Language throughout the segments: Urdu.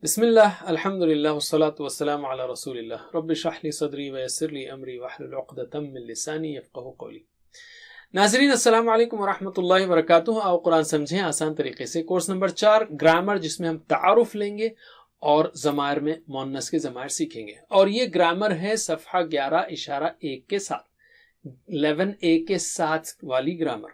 بسم اللہ الحمد للہ والصلاة والسلام علی رسول اللہ رب اشرح لی صدری ویسر لی امری واحلل عقدۃ من لسانی یفقہوا قولی۔ ناظرین السلام علیکم ورحمۃ اللہ وبرکاتہ۔ آؤ قرآن سمجھیں آسان طریقے سے۔ کورس نمبر 4 گرامر، جس میں ہم تعارف لیں گے اور ضمائر میں مؤنث کے ضمائر سیکھیں گے، اور یہ گرامر ہے صفحہ 11.1 کے ساتھ 11A کے ساتھ والی گرامر۔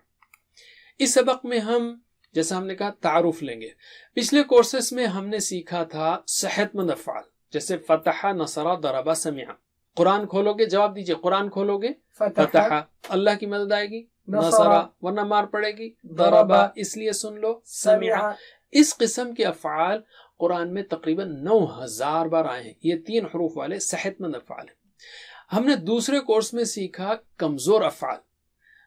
اس سبق میں ہم جیسا ہم نے کہا تعارف لیں گے۔ پچھلے کورسز میں ہم نے سیکھا تھا صحت مند افعال، جیسے فتح، نصر، ضرب، سمع۔ قرآن کھولو گے، جواب دیجئے، قرآن کھولو گے فتح، اللہ کی مدد آئے گی، نصر ورنہ مار پڑے گی، ضرب اس لیے سن لو، سمع۔ اس قسم کے افعال قرآن میں تقریباً 9000 بار آئے ہیں۔ یہ 3 حروف والے صحت مند افعال ہیں۔ ہم نے دوسرے کورس میں سیکھا کمزور افعال،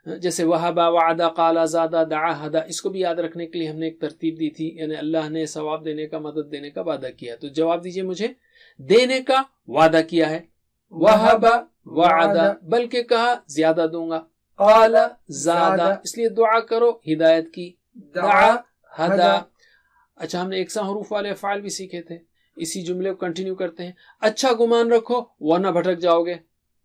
جیسے وہبا، وعدہ، قالا، زادہ، دعا، ہدا۔ اس کو بھی یاد رکھنے کے لیے ہم نے ایک ترتیب دی تھی، یعنی اللہ نے ثواب دینے کا، مدد دینے کا وعدہ کیا، تو جواب دیجئے مجھے، دینے کا وعدہ کیا ہے، وہبا، وعدہ، بلکہ کہا زیادہ دوں گا، قالا، زادہ، اس لیے دعا کرو ہدایت کی، دعا، ہدا۔ اچھا، ہم نے 100 حروف والے افعال بھی سیکھے تھے۔ اسی جملے کو کنٹینیو کرتے ہیں۔ اچھا گمان رکھو ورنہ بھٹک جاؤ گے،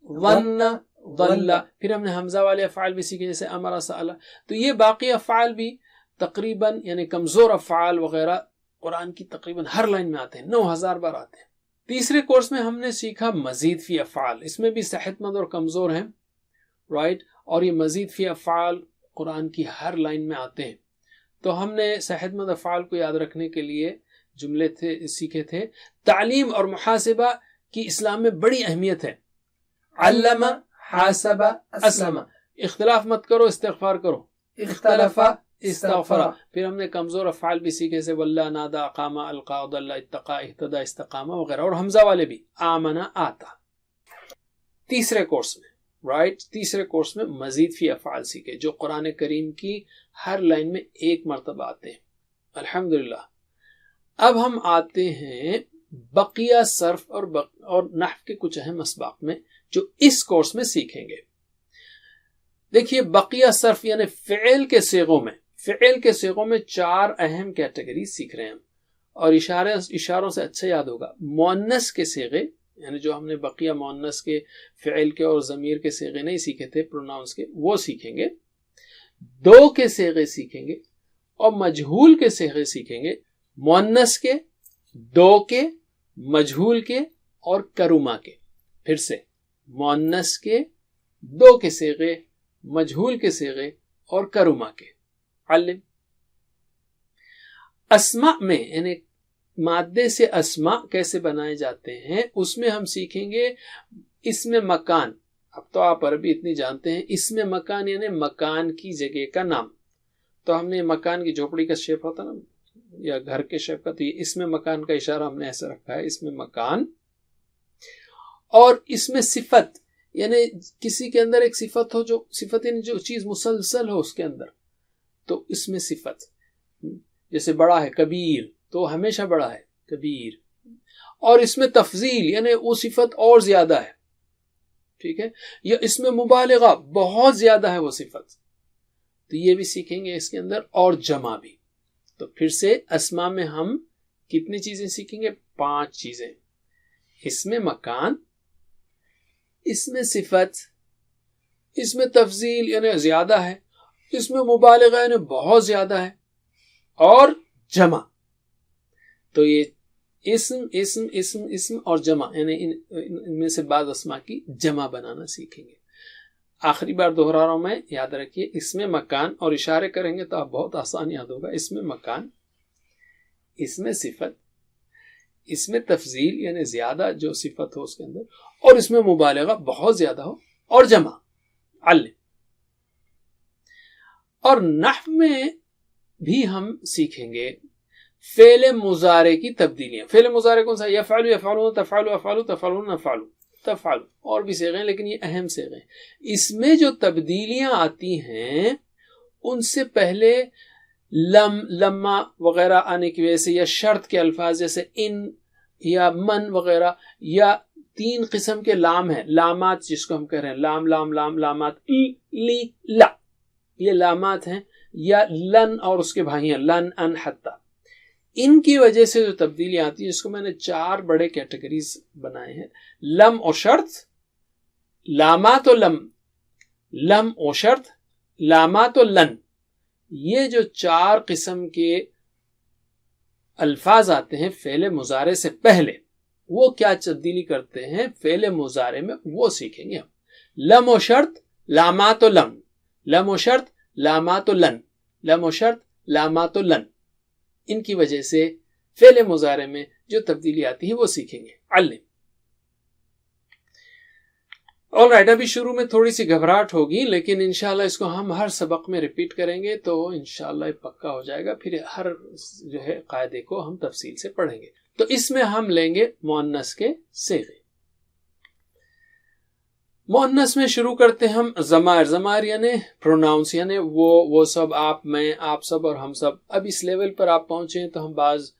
ورنہ ضل۔ پھر ہم نے حمزہ والے افعال بھی سیکھے، جیسے امر، سأل۔ تو یہ باقی افعال بھی تقریباً، یعنی کمزور افعال وغیرہ قرآن کی تقریباً ہر لائن میں آتے ہیں، 9000 بار آتے ہیں۔ تیسرے کورس میں ہم نے سیکھا مزید فی افعال، اس میں بھی صحت مند اور کمزور ہیں، رائٹ، اور یہ مزید فی افعال قرآن کی ہر لائن میں آتے ہیں۔ تو ہم نے صحت مند افعال کو یاد رکھنے کے لیے جملے سیکھے تھے۔ تعلیم اور محاسبہ کی اسلام میں بڑی اہمیت ہے۔ علم، حاسب، اسلم۔ اختلاف مت کرو، استغفار کرو، اختلف، استغفر۔ پھر ہم نے کمزور افعال بھی سیکھے سے واللہ، نادا، اقام، القا، ضل، اتقا، اہتدى، استقام وغیرہ، اور حمزہ والے بھی، آمنا، آتا۔ تیسرے کورس میں، رائٹ، تیسرے کورس میں مزید فی افعال سیکھے، جو قرآن کریم کی ہر لائن میں ایک مرتبہ آتے ہیں، الحمدللہ۔ اب ہم آتے ہیں بقیہ صرف اور نحو کے کچھ اہم اسباق میں، جو اس کورس میں سیکھیں گے۔ دیکھیے، بقیہ صرف یعنی فعل کے صیغوں میں 4 اہم کیٹیگری سیکھ رہے ہیں ہم، اور اشاروں سے اچھا یاد ہوگا۔ مؤنث کے صیغے، یعنی جو ہم نے بقیہ مؤنث کے، فعل کے اور ضمیر کے صیغے نہیں سیکھے تھے، پروناؤنس کے، وہ سیکھیں گے۔ 2 کے صیغے سیکھیں گے، اور مجہول کے صیغے سیکھیں گے، مؤنث کے، 2 کے، مجہول کے اور کرما کے۔ پھر سے مؤنث کے، 2 کے صیغے، مجہول کے صیغے اور کرما کے۔ علم۔ اسماء میں، یعنی مادے سے اسماء کیسے بنائے جاتے ہیں، اس میں ہم سیکھیں گے اسم مکان۔ اب تو آپ عربی اتنی جانتے ہیں، اسم مکان یعنی مکان کی جگہ کا نام۔ تو ہم نے مکان کی جھوپڑی کا شیپ ہوتا نا، یا گھر کے شیپ کا، تو یہ اسم مکان کا اشارہ ہم نے ایسے رکھا ہے، اسم مکان۔ اور اس میں صفت، یعنی کسی کے اندر ایک صفت ہو، جو صفت یعنی جو چیز مسلسل ہو اس کے اندر، تو اس میں صفت، جیسے بڑا ہے کبیر، تو ہمیشہ بڑا ہے کبیر۔ اور اس میں تفضیل، یعنی وہ صفت اور زیادہ ہے، ٹھیک ہے، یا اس میں مبالغہ، بہت زیادہ ہے وہ صفت، تو یہ بھی سیکھیں گے اس کے اندر، اور جمع بھی۔ تو پھر سے اسماء میں ہم کتنی چیزیں سیکھیں گے؟ 5 چیزیں۔ اس میں مکان، اس میں صفت، اس میں تفضیل یعنی زیادہ ہے، اس میں مبالغہ یعنی بہت زیادہ ہے، اور جمع۔ تو یہ اسم اور جمع، یعنی ان میں سے بعض اسماء کی جمع بنانا سیکھیں گے۔ آخری بار دہرا رہا ہوں میں، یاد رکھیے، اس میں مکان، اور اشارے کریں گے تو آپ بہت آسان یاد ہوگا۔ اس میں مکان، اس میں صفت، اس میں تفضیل یعنی زیادہ جو صفت ہو اس کے اندر، اور اس میں مبالغہ بہت زیادہ ہو، اور جمع، علم۔ اور نحو میں بھی ہم سیکھیں گے فعل مضارع کی تبدیلیاں۔ فعل مضارع کون سا؟ یفعل، یفعلون، تفعل، افعل، تفعلون، نفعل، تفعل، اور بھی صیغے ہیں، لیکن یہ اہم صیغے ہیں۔ اس میں جو تبدیلیاں آتی ہیں، ان سے پہلے لما وغیرہ آنے کی وجہ سے، یا شرط کے الفاظ جیسے ان یا من وغیرہ، یا 3 قسم کے لام ہیں، لامات جس کو ہم کہہ رہے ہیں، لام، لام، لام، لامات، لی، لا، یہ لامات ہیں، یا لن اور اس کے بھائی ہیں، لن، ان، حتی۔ ان کی وجہ سے جو تبدیلیاں آتی ہیں، اس کو میں نے 4 بڑے کیٹیگریز بنائے ہیں: لم و شرط، لامات و لم و شرط، لامات و لن. یہ جو 4 قسم کے الفاظ آتے ہیں فعل مضارع سے پہلے، وہ کیا تبدیلی کرتے ہیں فعل مضارع میں، وہ سیکھیں گے ہم. لم و شرط، لامات و لم و شرط، لامات و لم و شرط، لامات و لن. ان کی وجہ سے فعل مضارع میں جو تبدیلی آتی ہے وہ سیکھیں گے. علم. آلرائٹ، ابھی شروع میں تھوڑی سی گھبراہٹ ہوگی، لیکن انشاءاللہ اس کو ہم ہر سبق میں ریپیٹ کریں گے تو انشاءاللہ یہ پکا ہو جائے گا. پھر ہر جو ہے قاعدے کو ہم تفصیل سے پڑھیں گے. تو اس میں ہم لیں گے مؤنث کے صیغے. مؤنث میں شروع کرتے ہیں ہم ضمائر یعنی پروناؤنس، یعنی وہ سب، آپ، میں، آپ سب اور ہم سب. اب اس لیول پر آپ پہنچے تو ہم بعض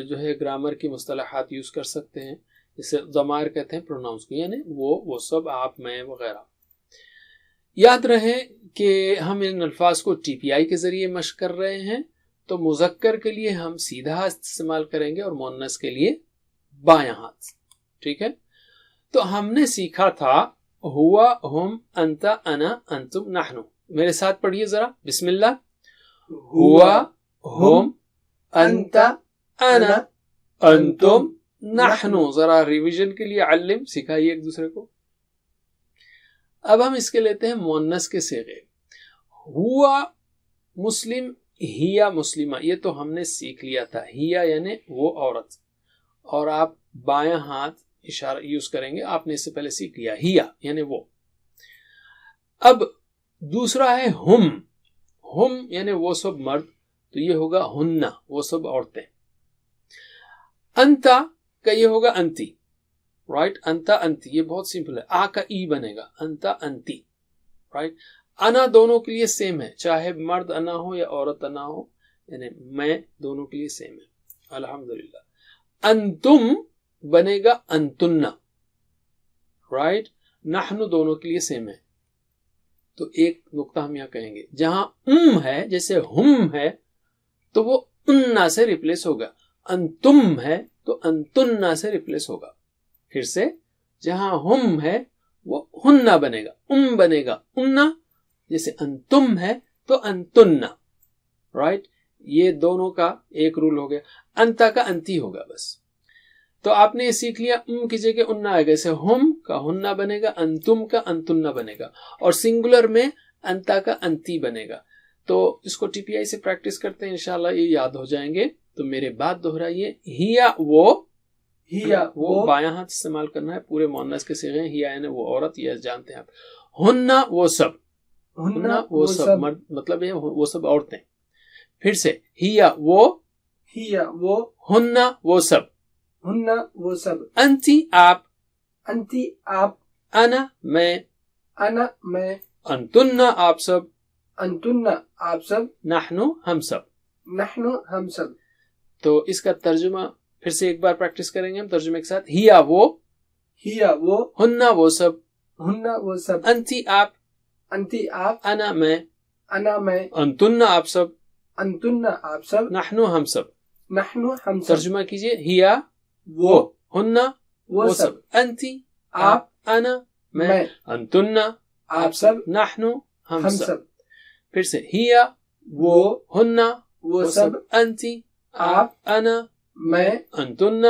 جو ہے گرامر کی مصطلحات یوز کر سکتے ہیں. جسے ضمائر کہتے ہیں پروناؤنس کو، یعنی وہ سب، آپ، میں وغیرہ. یاد رہے کہ ہم ان الفاظ کو ٹی پی آئی کے ذریعے مشق کر رہے ہیں. تو مذکر کے لیے ہم سیدھا ہاتھ استعمال کریں گے اور مؤنث کے لیے بایاں ہاتھ. ٹھیک ہے؟ تو ہم نے سیکھا تھا ہوا، ہم، انت، انا، انتم، نحنو. میرے ساتھ پڑھیے ذرا، بسم اللہ. ہوا، ہم، انت، انا، انتم، نحنو. ذرا ریویژن کے لیے علم، سکھائیے ایک دوسرے کو. اب ہم اس کے لیتے ہیں مؤنث کے صیغے. ہوا مسلم، ہیا مسلمہ، یہ تو ہم نے سیکھ لیا تھا. ہیا یعنی وہ عورت، اور آپ بایاں ہاتھ اشارہ یوز کریں گے. آپ نے اس سے پہلے سیکھ لیا ہیا یعنی وہ. اب دوسرا ہے ہم یعنی وہ سب مرد، تو یہ ہوگا ہننا، وہ سب عورتیں. انتا کا یہ ہوگا انتی. رائٹ، انتا انتی، یہ بہت سمپل ہے. آ کا ای بنے گا، انتا انتی. رائٹ. انا دونوں کے لیے سیم ہے، چاہے مرد انا ہو یا عورت انا ہو، یعنی میں، دونوں کے لیے سیم ہے. الحمدللہ. انتم بنے گا انتن. رائٹ. نحن دونوں کے لیے سیم ہے. تو ایک نقطہ ہم یہاں کہیں گے، جہاں ہے جیسے ہم ہے تو وہ اننا سے ریپلیس ہوگا. انتم ہے تو انتننا سے ریپلیس ہوگا. پھر سے، جہاں ہم ہے وہ ہننا بنے گا، بنے گا اننا. جیسے انتم ہے تو انتننا. رائٹ. یہ دونوں کا ایک رول ہو گیا. انتا کا انتی ہوگا بس. تو آپ نے یہ سیکھ لیا، کی جگہ اننا آئے گا. جیسے ہم کا ہننا بنے گا، انتم کا انتننا بنے گا، اور سنگولر میں انتا کا انتی بنے گا. تو اس کو ٹی پی آئی سے پریکٹس کرتے ہیں، انشاءاللہ یہ یاد ہو جائیں گے. تو میرے بعد دہرائیے. ہیا وہ بایاں ہاتھ استعمال کرنا ہے. پورے مؤنث کے صیغے ہیں. ہیا یعنی وہ عورت، یہ جانتے ہیں آپ. ہننا وہ سب، ہننا وہ سب مرد، مطلب ہے وہ سب عورتیں. پھر سے، ہیا وہ ہننا وہ سب، انتی آپ، انا میں، انتن آپ سب، نحنو ہم سب. تو اس کا ترجمہ پھر سے ایک بار پریکٹس کریں گے ہم ترجمے کے ساتھ. ہیا وہ ہننا وہ سب، انتی آپ، انا میں، انتن آپ سب، نحنو ہم سب. ترجمہ کیجئے. ہیا وہ ہننا وہ سب، انتی آپ، انا میں، انتن آپ سب، نحنو ہم سب. پھر سے، ہیا وہ ہننا وہ سب، انتی آپ، انا میں، انتن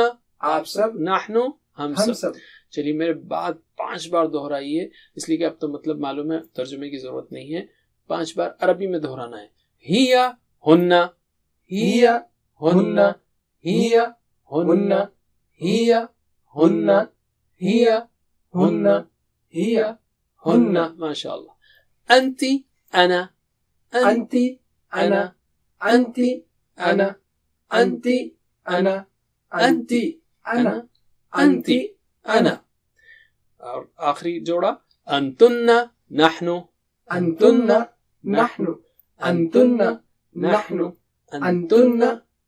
آپ سب، نحنو ہم سب. چلیے میرے بعد 5 بار دہرائیے، اس لیے کہ اب تو مطلب معلوم ہے، ترجمے کی ضرورت نہیں ہے. 5 بار عربی میں دہرانا ہے. ہیا ہننا، ہیا ہننا، ہیا ہننا، ہیا ہننا، ہیا ہننا، ہیا ہننا. ماشاء اللہ. انتی انا، انتی انا، انتی انا، انتی انا، انتی انا، انتی انا. اور آخری جوڑا، انتن نحنو، انتن نحنو، انتن نحنو، انتن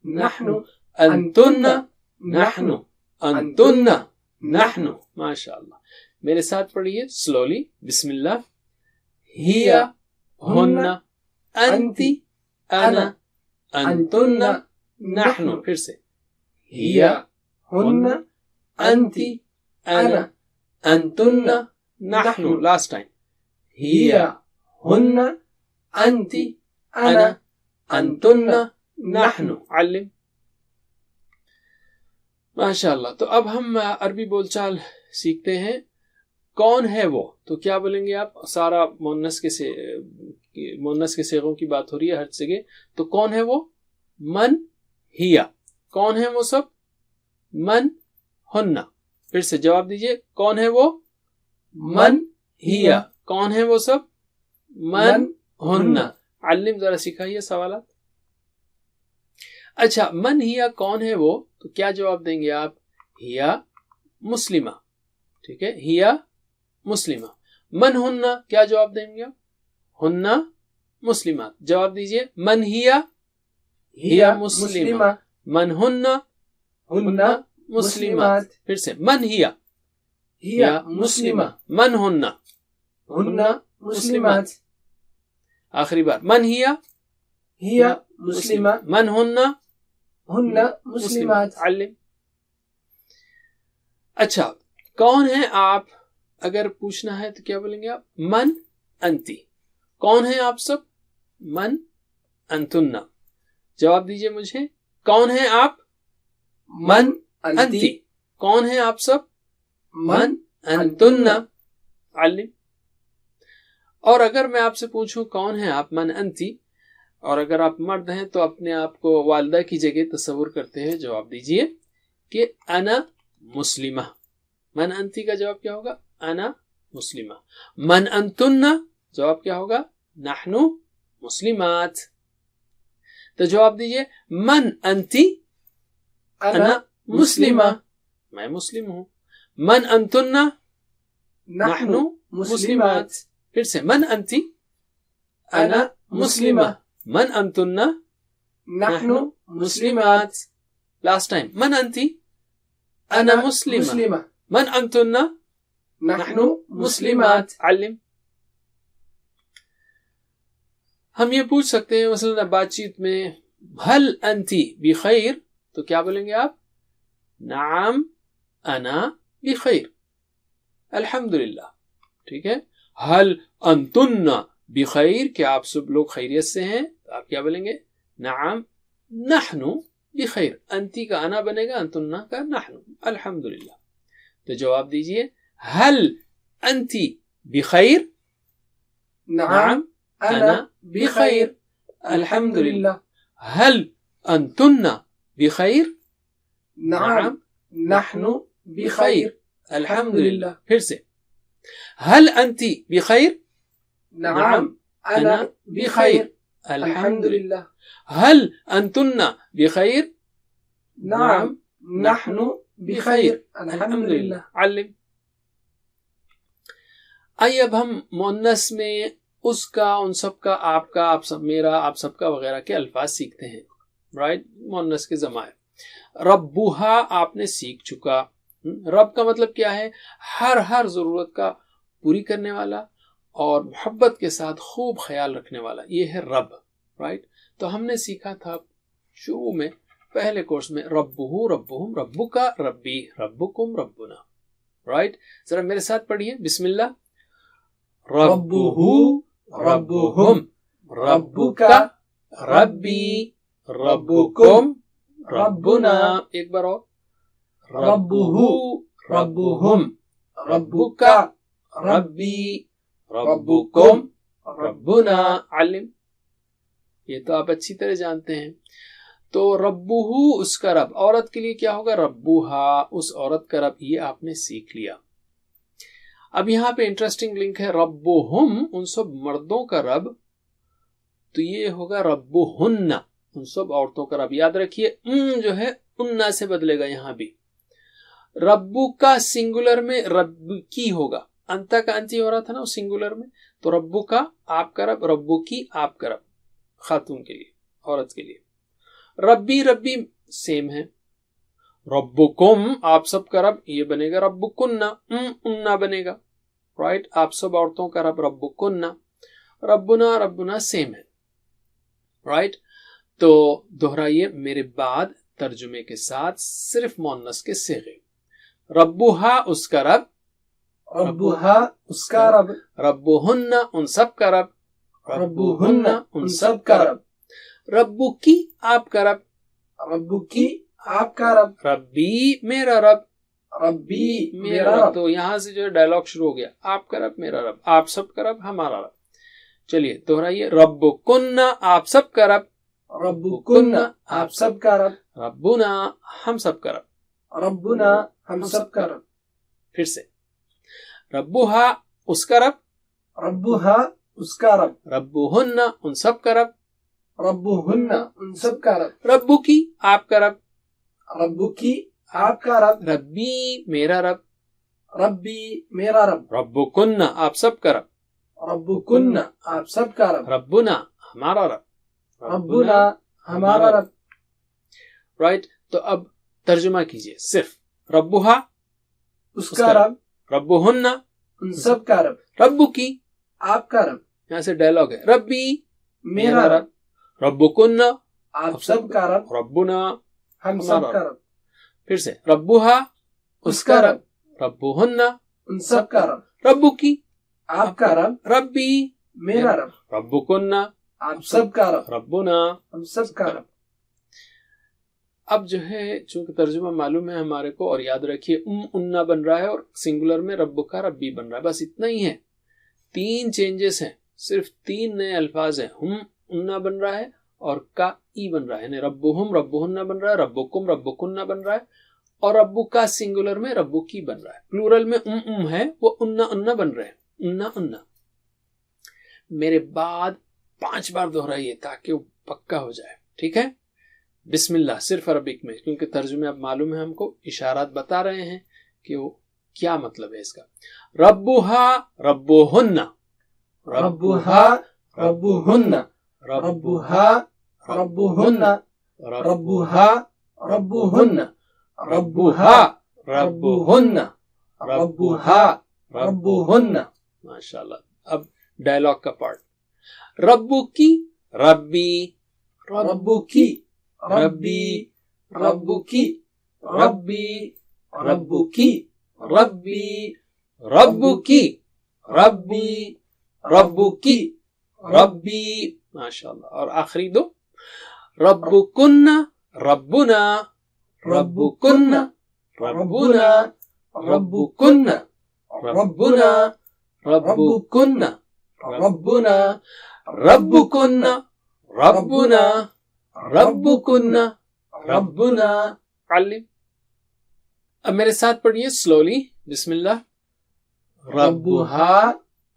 نحنو، انتن نحنو، انتن نحنو. ماشاء اللہ. میرے ساتھ پڑھیے سلولی. بسم اللہ. ہیا ہننا، انتی انا، انتن نحن. پھر سے ہیا ہن انتی انا انتن نحن. لاسٹ ٹائم ہیا ہن انتی انا انتن نحن. علم. ماشاء اللہ. تو اب ہم عربی بول چال سیکھتے ہیں. کون ہے وہ؟ تو کیا بولیں گے آپ؟ سارا مؤنث کے صیغوں کی بات ہو رہی ہے ہر جگہ. تو کون ہے وہ؟ من ہیا. کون ہے وہ سب؟ من ہن. پھر سے جواب دیجئے. کون ہے وہ؟ من ہیا. کون ہے وہ سب؟ من ہن. علم. ذرا سکھائیے سوالات. اچھا، من ہیا کون ہے وہ؟ تو کیا جواب دیں گے آپ؟ ہیا مسلمہ. ٹھیک ہے، ہیا مسلمہ. من ہن کیا جواب دیں گے آپ؟ ہن مسلمات. جواب دیجئے. من ہیا ہیا مسلمہ. من ہن ہن مسلمات. پھر سے من ہیا ہیا مسلمہ. من ہن ہن مسلمات. آخری بار. من ہیا ہیا مسلمہ. من ہن ہن مسلمات. علم. اچھا، کون ہیں آپ اگر پوچھنا ہے تو کیا بولیں گے آپ؟ من انتی. کون ہیں آپ سب؟ من انتن. جواب دیجئے مجھے. کون ہیں آپ؟ من انتی. کون ہیں آپ سب؟ من انتن. علم. اور اگر میں آپ سے پوچھوں کون ہیں آپ؟ من انتی. اور اگر آپ مرد ہیں تو اپنے آپ کو والدہ کی جگہ تصور کرتے ہیں. جواب دیجئے کہ انا مسلمہ. من انتی کا جواب کیا ہوگا؟ انا مسلمہ. من انتن جواب کیا ہوگا؟ نحن مسلمات. تو جواب دیجئے. من انتی انا مسلمہ. میں مسلم ہوں. من انتن نحن مسلمات. پھر سے. من انتی انا مسلمہ. من انتن نحن مسلمات. Last time. من انتی انا مسلمہ. من انتن نحن مسلمات. علم. ہم یہ پوچھ سکتے ہیں مثلا بات چیت میں هل انتی بخیر، تو کیا بولیں گے آپ؟ نعم انا بخیر. الحمدللہ. ٹھیک ہے. هل انتن بخیر، کیا آپ سب لوگ خیریت سے ہیں؟ تو آپ کیا بولیں گے؟ نعم نحن بخیر. انتی کا انا بنے گا، انتن کا نحن. الحمدللہ. تو جواب دیجئے. هل انتی بخیر؟ نعم انا بخیر. الحمدللہ. هل انتن بخیر؟ نعم نحن بخیر. الحمدللہ. پھر سے. هل انتی بخیر؟ نعم انا بخیر. الحمدللہ. هل انتن بخیر؟ نعم نحن بخیر. الحمدللہ. علم. آئیے اب ہم مؤنث میں اس کا، ان سب کا، آپ کا، آپ سب، میرا، آپ سب کا وغیرہ کے الفاظ سیکھتے ہیں. رائٹ. مؤنث کے ضمائر. ربوہا آپ نے سیکھ چکا. رب کا مطلب کیا ہے؟ ہر ضرورت کا پوری کرنے والا اور محبت کے ساتھ خوب خیال رکھنے والا، یہ ہے رب. رائٹ. تو ہم نے سیکھا تھا شروع میں پہلے کورس میں ربہ ربہم ربکا ربی ربکم ربنا. رائٹ. ذرا میرے ساتھ پڑھیے. بسم اللہ. ربہ ربہم ربکا ربی ربکم ربنا. ایک بار اور. ربہ ربہم ربکا ربی ربکم ربنا. علم. یہ تو آپ اچھی طرح جانتے ہیں. تو ربہ اس کا رب. عورت کے لیے کیا ہوگا؟ ربوہا اس عورت کا رب. یہ آپ نے سیکھ لیا. اب یہاں پہ انٹرسٹنگ لنک ہے. ربہم ان سب مردوں کا رب، تو یہ ہوگا ربہن ان سب عورتوں کا رب. یاد رکھیے جو ہے اننا سے بدلے گا. یہاں بھی ربو کا سنگولر میں رب کی ہوگا. انتا کا انتی ہو رہا تھا نا وہ سنگولر میں. تو ربو کا آپ کا رب، ربو کی آپ کا رب، خاتون کے لیے، عورت کے لیے. ربی ربی سیم ہے. ربکم آپ سب کا رب، یہ بنے گا ربکننا. اننا بنے گا. رائٹ. آپ سب عورتوں کا رب ربکننا. ربنا ربنا سیم ہے. رائٹ. تو دہرائیے میرے بعد ترجمے کے ساتھ صرف مؤنث کے صیغے. ربوہا اس کا رب، ربوہا اس کا رب، ربوہن ان سب کا رب، ربوہن ان سب کا رب، ربو کی آپ کا رب، ربو کی آپ کا رب، ربی میرا رب، ربی میرا میرا رب. رب. تو یہاں سے جو ہے ڈائلاگ شروع ہو گیا، آپ کا رب میرا رب، آپ سب کا رب ہمارا رب. چلیے دہرائیے. ربکن آپ سب کا رب، ربکن آپ سب کا رب، ربنا ہم سب کا رب. ربنا ہم سب کا رب. پھر سے. ربوہا اس کا رب، ربوہا اس کا رب، ربوہن ان سب کا رب، ربوہن ان سب کا رب، ربو کی آپ کا رب، ربو کی آپ کا رب، ربی میرا رب، ربی میرا رب، ربکن آپ سب کا رب، ربکن آپ سب کا رب، ربنا ہمارا رب، ربنا ہمارا رب. رائٹ. تو اب ترجمہ کیجئے. صرف ربوہا اس کا رب، ربوہن ان سب کا رب، ربو کی آپ کا رب، یہاں سے ڈائلاگ ہے. ربی میرا رب، ربکن آپ سب کا رب، ربنا ہم سب کا رب. پھر سے. ربوہا اس کا رب، ربوہن ان سب کا رب، ربو کی آپ کا رب، ربی میرا رب، ربکن آپ سب کا رب، ربنا ہم سب کا رب. اب جو ہے چونکہ ترجمہ معلوم ہے ہمارے کو، اور یاد رکھیے انا بن رہا ہے اور سنگولر میں ربو کا ربی بن رہا ہے، بس اتنا ہی ہے. 3 چینجز ہیں، صرف 3 نئے الفاظ ہیں. ہم انا بن رہا ہے اور کا ای بن رہا ہے، یعنی ربوہم ربوہن بن رہا ہے، ربکم ربکن بن رہا ہے، اور ربو کا سنگولر میں ربو کی بن رہا ہے. پلورل میں ہے وہ انا بن رہے ہیں. انا میرے بعد 5 بار دہرائیے تاکہ وہ پکا ہو جائے. ٹھیک ہے. بسم اللہ صرف عربک میں، کیونکہ ترجمے اب معلوم ہے ہم کو، اشارات بتا رہے ہیں کہ وہ کیا مطلب ہے اس کا. ربوہا ربوہن، ربوہا ربوہن، ربوہا ربوہن، ربوہا ربوہن، ربوہا ربوہن، ربوہا ربوہن. ماشاء اللہ. اب ڈائلاگ کا پارٹ. ربو کی ربی، ربو کی ربی، ربو کی ربی، ربو کی ربی، ربو کی ربی، ربو کی ربی. ماشاء اللہ. اور آخری 2. ربکن ربنا، ربکن ربنا، ربکن ربنا، ربکن ربنا، ربکن ربنا، ربکن ربنا. علم. اب میرے ساتھ پڑھیے سلولی. بسم اللہ. ربوہا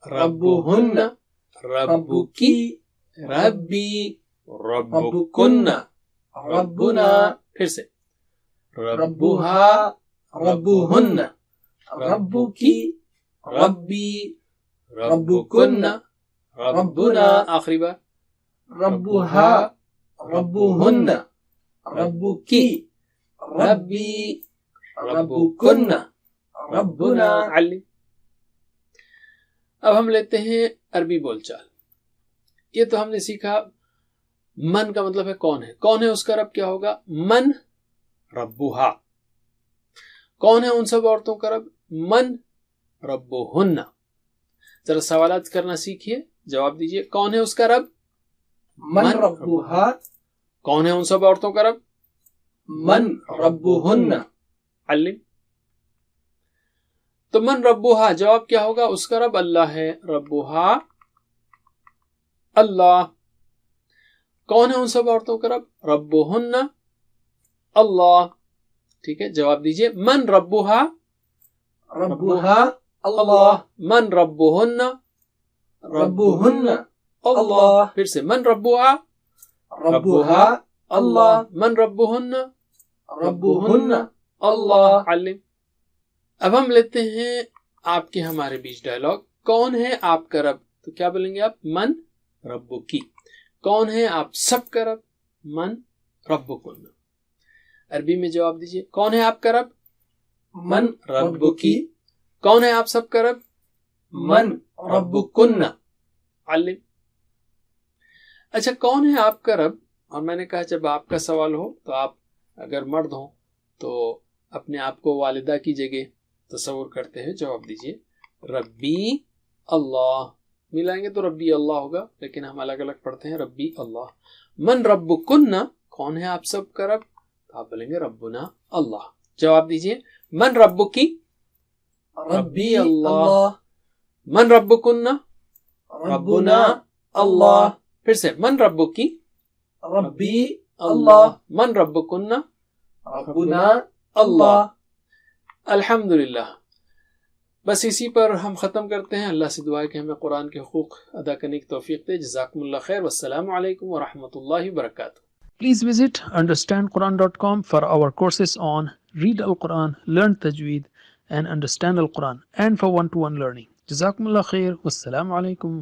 ربوہن، ربو کی ربی، ربکن ربنا. پھر سے. ربوہا ربوہن، ربو کی ربی، ربکن ربنا. آخری بار. ربوہا ربوہن، ربو کی ربی، ربکن ربنا. علم. اب ہم لیتے ہیں عربی بول چال. یہ تو ہم نے سیکھا من کا مطلب ہے کون ہے. کون ہے اس کا رب کیا ہوگا؟ من ربوہا. کون ہے ان سب عورتوں کا رب؟ من ربوہن. ذرا سوالات کرنا سیکھیے، جواب دیجئے. کون ہے اس کا رب؟ من ربوہا. کون ہے ان سب عورتوں کا رب؟ من ربوہن. علم. تو من ربوہا جواب کیا ہوگا؟ اس کا رب اللہ ہے. ربوہا اللہ. کون ہے ان سب عورتوں کا رب؟ ربوہن اللہ. ٹھیک ہے. جواب دیجئے. من ربوہا. ربوہا اللہ. من ربوہن. ربوہن اللہ. پھر سے. من ربوہا. ربوہا اللہ. من ربوہن. ربوہن اللہ. علم. اب ہم لیتے ہیں آپ کے ہمارے بیچ ڈائلاگ. کون ہے آپ کا رب؟ تو کیا بولیں گے آپ؟ من ربو کی. کون ہے آپ سب کا رب؟ من ربکن. عربی میں جواب دیجئے. کون ہے آپ کا رب؟ من ربو کی. کون ہے آپ سب کا رب؟ من ربکن. علم. اچھا کون ہے آپ کا رب اور میں نے کہا جب آپ کا سوال ہو تو آپ اگر مرد ہوں تو اپنے آپ کو والدہ کی جگہ تصور کرتے ہوئے جواب دیجئے ربی اللہ. ملائیں گے تو ربی اللہ ہوگا، لیکن ہم الگ الگ پڑھتے ہیں ربی اللہ. من ربکن، کون ہے آپ سب کا رب؟ تو آپ بولیں گے ربنا اللہ. جواب دیجئے من ربکی؟ ربی اللہ. من ربکن؟ ربنا اللہ. پھر سے من ربکی؟ ربی اللہ. من ربکن؟ ربنا اللہ. الحمدللہ. بس اسی پر ہم ختم کرتے ہیں. اللہ سے دعا ہے کہ ہمیں قرآن کے حقوق ادا کرنے کی توفیق دے. جزاکم اللہ خیر. والسلام علیکم ورحمۃ اللہ وبرکاتہ. Please visit understandquran.com for our courses on Read Al-Quran, Learn Tajweed and Understand Al-Quran, and for one-to-one learning. Jazakumullah khair. Wassalamu alaikum.